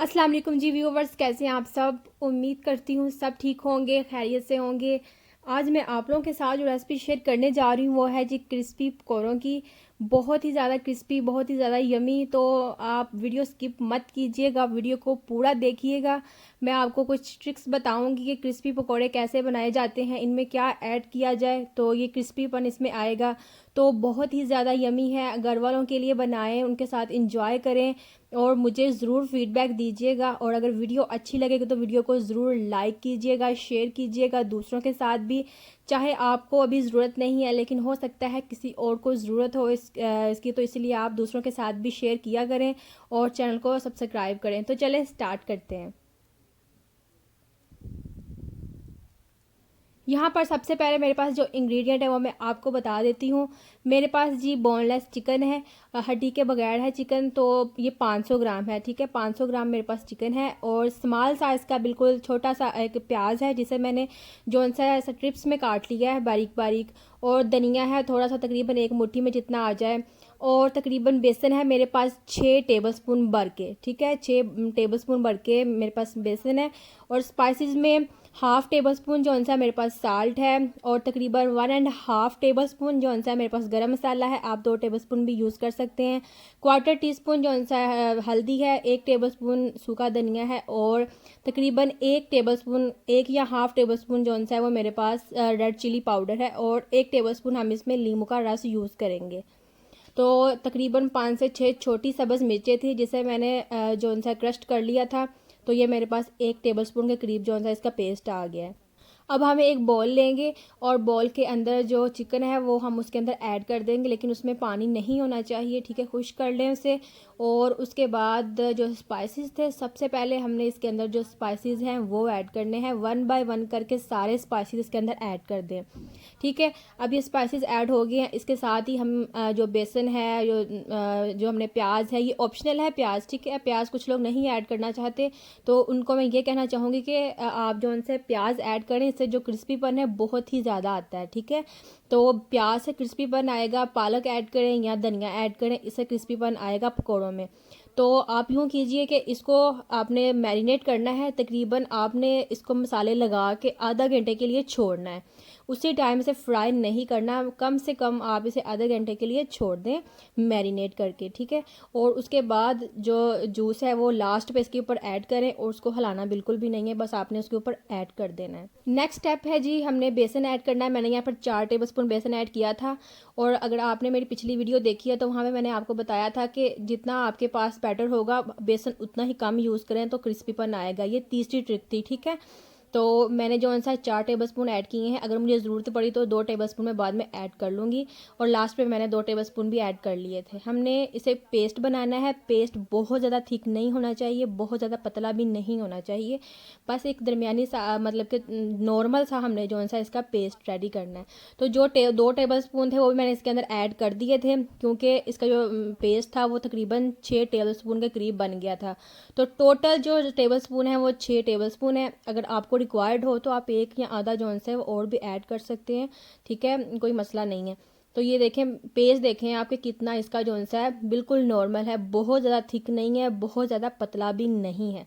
अस्सलाम वालेकुम जी व्यूवर्स, कैसे हैं आप सब। उम्मीद करती हूँ सब ठीक होंगे, खैरियत से होंगे। आज मैं आप लोगों के साथ जो रेसिपी शेयर करने जा रही हूँ वो है जी क्रिस्पी पकौड़ों की। बहुत ही ज़्यादा क्रिस्पी, बहुत ही ज़्यादा यमी। तो आप वीडियो स्किप मत कीजिएगा, वीडियो को पूरा देखिएगा। मैं आपको कुछ ट्रिक्स बताऊंगी कि क्रिस्पी पकौड़े कैसे बनाए जाते हैं, इनमें क्या ऐड किया जाए तो ये क्रिस्पीपन इसमें आएगा। तो बहुत ही ज़्यादा यमी है, घर वालों के लिए बनाएं, उनके साथ इंजॉय करें और मुझे ज़रूर फीडबैक दीजिएगा। और अगर वीडियो अच्छी लगेगी तो वीडियो को ज़रूर लाइक कीजिएगा, शेयर कीजिएगा दूसरों के साथ भी। चाहे आपको अभी ज़रूरत नहीं है लेकिन हो सकता है किसी और को ज़रूरत हो इसकी, तो इसलिए आप दूसरों के साथ भी शेयर किया करें और चैनल को सब्सक्राइब करें। तो चलें स्टार्ट करते हैं। यहाँ पर सबसे पहले मेरे पास जो इंग्रेडिएंट है वो मैं आपको बता देती हूँ। मेरे पास जी बोनलेस चिकन है, हड्डी के बगैर है चिकन। तो ये 500 ग्राम है, ठीक है। 500 ग्राम मेरे पास चिकन है और स्मॉल साइज़ का बिल्कुल छोटा सा एक प्याज है जिसे मैंने जो सा ऐसा ट्रिप्स में काट लिया है बारीक बारीक। और धनिया है थोड़ा सा, तकरीबन एक मुट्ठी में जितना आ जाए। और तकरीबन बेसन है मेरे पास 6 टेबलस्पून भर के, ठीक है। 6 टेबलस्पून भर के मेरे पास बेसन है। और स्पाइसेस में हाफ़ टेबल स्पून जो सा मेरे पास साल्ट है और तकरीबन 1.5 टेबल स्पून जो सा मेरे पास गरम मसाला है। आप 2 टेबल स्पून भी यूज़ कर सकते हैं। क्वार्टर टी स्पून जो सा हल्दी है, 1 टेबल स्पून सूखा धनिया है और तकरीबन 1 टेबल स्पून, 1 या हाफ़ टेबल स्पून जो सा है वो मेरे पास रेड चिली पाउडर है। और 1 टेबल स्पून हम इसमें नींबू का रस यूज़ करेंगे। तो तकरीबन 5 से 6 छोटी सब्ज़ मिर्चें थी जिसे मैंने जो सा क्रस्ट कर लिया था। तो ये मेरे पास 1 टेबलस्पून के करीब जो सा इसका पेस्ट आ गया है। अब हम एक बॉल लेंगे और बॉल के अंदर जो चिकन है वो हम उसके अंदर ऐड कर देंगे, लेकिन उसमें पानी नहीं होना चाहिए, ठीक है। खुश कर लें उसे। और उसके बाद जो स्पाइसेस थे, सबसे पहले हमने इसके अंदर जो स्पाइसेस हैं वो ऐड करने हैं। 1 बाय 1 करके सारे स्पाइसेस इसके अंदर ऐड कर दें, ठीक है। अब ये स्पाइसेस ऐड हो गए हैं। इसके साथ ही हम जो बेसन है, जो हमने प्याज है, ये ऑप्शनल है प्याज, ठीक है। प्याज कुछ लोग नहीं ऐड करना चाहते तो उनको मैं ये कहना चाहूँगी कि आप जो उनसे प्याज ऐड करें, इससे जो क्रिस्पीपन है बहुत ही ज़्यादा आता है, ठीक है। तो प्याज से क्रिस्पीपन आएगा। पालक ऐड करें या धनिया ऐड करें, इससे क्रिस्पीपन आएगा पकौड़ों में। तो आप यूँ कीजिए कि इसको आपने मैरिनेट करना है। तकरीबन आपने इसको मसाले लगा के आधा घंटे के लिए छोड़ना है। उसी टाइम से फ्राई नहीं करना, कम से कम आप इसे आधे घंटे के लिए छोड़ दें मैरिनेट करके, ठीक है। और उसके बाद जो जूस है वो लास्ट पे इसके ऊपर ऐड करें और उसको हिलाना बिल्कुल भी नहीं है, बस आपने उसके ऊपर ऐड कर देना है। नेक्स्ट स्टेप है जी, हमने बेसन ऐड करना है। मैंने यहाँ पर 4 टेबलस्पून बेसन ऐड किया था। और अगर आपने मेरी पिछली वीडियो देखी है तो वहाँ पे मैंने आपको बताया था कि जितना आपके पास बैटर होगा बेसन उतना ही कम यूज़ करें तो क्रिस्पीपन आएगा। ये तीसरी ट्रिक थी, ठीक है। तो मैंने जो सा 4 टेबलस्पून ऐड किए हैं। अगर मुझे ज़रूरत पड़ी तो 2 टेबलस्पून मैं बाद में ऐड कर लूँगी। और लास्ट पे मैंने 2 टेबलस्पून भी ऐड कर लिए थे। हमने इसे पेस्ट बनाना है। पेस्ट बहुत ज़्यादा थिक नहीं होना चाहिए, बहुत ज़्यादा पतला भी नहीं होना चाहिए, बस एक दरमियानी सा, मतलब कि नॉर्मल सा हमने जो सा इसका पेस्ट रेडी करना है। तो जो 2 टेबलस्पून थे वो भी मैंने इसके अंदर ऐड कर दिए थे, क्योंकि इसका जो पेस्ट था वो तकरीबन 6 टेबलस्पून के करीब बन गया था। तो टोटल जो टेबलस्पून है वो 6 टेबलस्पून है। अगर आपको रिक्वायर्ड हो तो आप 1 या आधा जो है वो और भी ऐड कर सकते हैं, ठीक है, कोई मसला नहीं है। तो ये देखें, पेस्ट देखें आपके कितना इसका जो है बिल्कुल नॉर्मल है, बहुत ज़्यादा थिक नहीं है, बहुत ज़्यादा पतला भी नहीं है।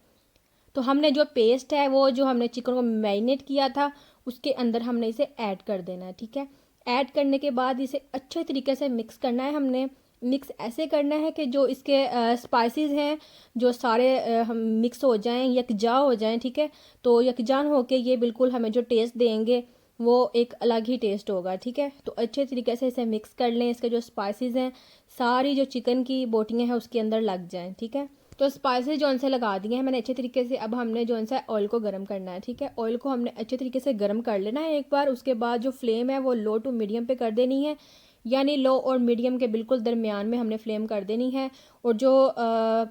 तो हमने जो पेस्ट है वो जो हमने चिकन को मैरिनेट किया था उसके अंदर हमने इसे ऐड कर देना है, ठीक है। ऐड करने के बाद इसे अच्छे तरीके से मिक्स करना है। हमने मिक्स ऐसे करना है कि जो इसके स्पाइसेस हैं जो सारे हम मिक्स हो जाएं, यकजा हो जाएं, ठीक है। तो यकजान होके ये बिल्कुल हमें जो टेस्ट देंगे वो एक अलग ही टेस्ट होगा, ठीक है। तो अच्छे तरीके से इसे मिक्स कर लें। इसके जो स्पाइसेस हैं सारी जो चिकन की बोटियाँ हैं उसके अंदर लग जाएं, ठीक है। तो स्पाइसेस जो से लगा दिए हैं मैंने अच्छे तरीके से। अब हमने जो सा ऑयल को गर्म करना है, ठीक है। ऑयल को हमने अच्छे तरीके से गर्म कर लेना है एक बार। उसके बाद जो फ्लेम है वो लो टू मीडियम पे कर देनी है, यानी लो और मीडियम के बिल्कुल दरमियान में हमने फ्लेम कर देनी है। और जो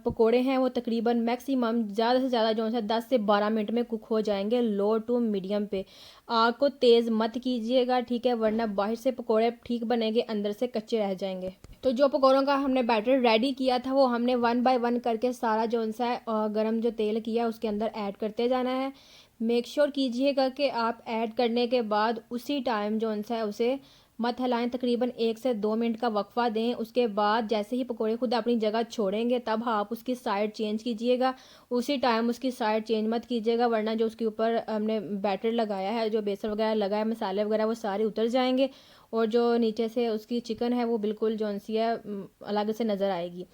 पकोड़े हैं वो तकरीबन मैक्सिमम ज़्यादा से ज़्यादा जो है 10 से 12 मिनट में कुक हो जाएंगे लो टू मीडियम पे। आग को तेज़ मत कीजिएगा, ठीक है, वरना बाहर से पकोड़े ठीक बनेंगे, अंदर से कच्चे रह जाएंगे। तो जो पकौड़ों का हमने बैटर रेडी किया था वो हमने 1 बाय 1 करके सारा जो सा है गरम जो तेल किया उसके अंदर ऐड करते जाना है। मेक श्योर कीजिएगा कि आप ऐड करने के बाद उसी टाइम जो सा है उसे मत हिलाएं, तकरीबन 1 से 2 मिनट का वक्फा दें। उसके बाद जैसे ही पकोड़े खुद अपनी जगह छोड़ेंगे तब आप उसकी साइड चेंज कीजिएगा। उसी टाइम उसकी साइड चेंज मत कीजिएगा, वरना जो उसके ऊपर हमने बैटर लगाया है, जो बेसन वगैरह लगा है, मसाले वगैरह, वो सारे उतर जाएंगे और जो नीचे से उसकी चिकन है वो बिल्कुल जो सी है अलग से नज़र आएगी।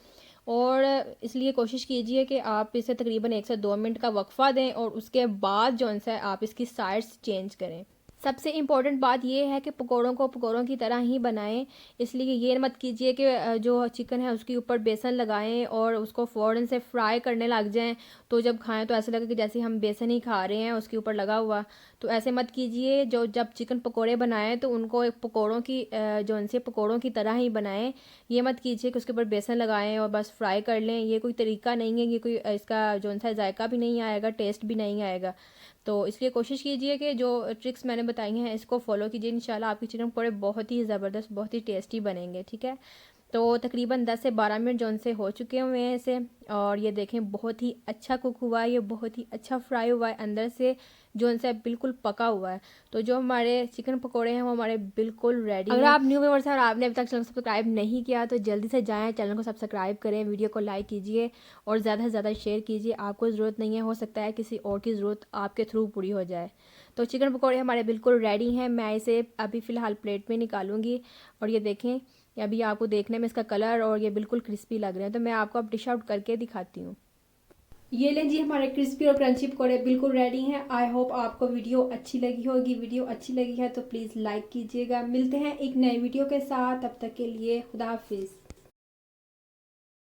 और इसलिए कोशिश कीजिए कि आप इसे तकरीबन 1 से 2 मिनट का वक्फा दें और उसके बाद जो है आप इसकी साइड्स चेंज करें। सबसे इम्पॉर्टेंट बात यह है कि पकोड़ों को पकोड़ों की तरह ही बनाएं। इसलिए ये मत कीजिए कि जो चिकन है उसके ऊपर बेसन लगाएं और उसको फ़ौरन से फ्राई करने लग जाएं, तो जब खाएं तो ऐसा लगे कि जैसे हम बेसन ही खा रहे हैं उसके ऊपर लगा हुआ। तो ऐसे मत कीजिए। जो जब चिकन पकोड़े बनाएं तो उनको एक पकोड़ों की जो उनसे पकोड़ों की तरह ही बनाएं। ये मत कीजिए कि उसके ऊपर बेसन लगाएं और बस फ्राई कर लें। ये कोई तरीका नहीं है, ये कोई इसका जो सा जायका भी नहीं आएगा, टेस्ट भी नहीं आएगा। तो इसलिए कोशिश कीजिए कि जो ट्रिक्स मैंने बताई हैं इसको फॉलो कीजिए। इंशाल्लाह आपके चिकन पकौड़े बहुत ही ज़बरदस्त, बहुत ही टेस्टी बनेंगे। ठीक है, तो तकरीबन 10 से 12 मिनट जो उनसे हो चुके हुए हैं इसे, और ये देखें बहुत ही अच्छा कुक हुआ है, ये बहुत ही अच्छा फ्राई हुआ है अंदर से, जो उनसे बिल्कुल पका हुआ है। तो जो हमारे चिकन पकोड़े हैं वो हमारे बिल्कुल रेडी हैं। अगर आप न्यू व्यूअर्स हैं और आपने अभी तक चैनल को सब्सक्राइब नहीं किया तो जल्दी से जाएँ, चैनल को सब्सक्राइब करें, वीडियो को लाइक कीजिए और ज़्यादा से ज़्यादा शेयर कीजिए। आपको ज़रूरत नहीं है, हो सकता है किसी और की ज़रूरत आपके थ्रू पूरी हो जाए। तो चिकन पकौड़े हमारे बिल्कुल रेडी हैं। मैं इसे अभी फ़िलहाल प्लेट में निकालूंगी और ये देखें, अभी आपको देखने में इसका कलर और ये बिल्कुल क्रिस्पी लग रहे हैं। तो मैं आपको अब डिश आउट करके दिखाती हूँ। ये लें जी, हमारे क्रिस्पी और क्रंची पकौड़े बिल्कुल रेडी हैं। आई होप आपको वीडियो अच्छी लगी होगी। वीडियो अच्छी लगी है तो प्लीज़ लाइक कीजिएगा। मिलते हैं एक नई वीडियो के साथ, तब तक के लिए खुदा हाफिज़।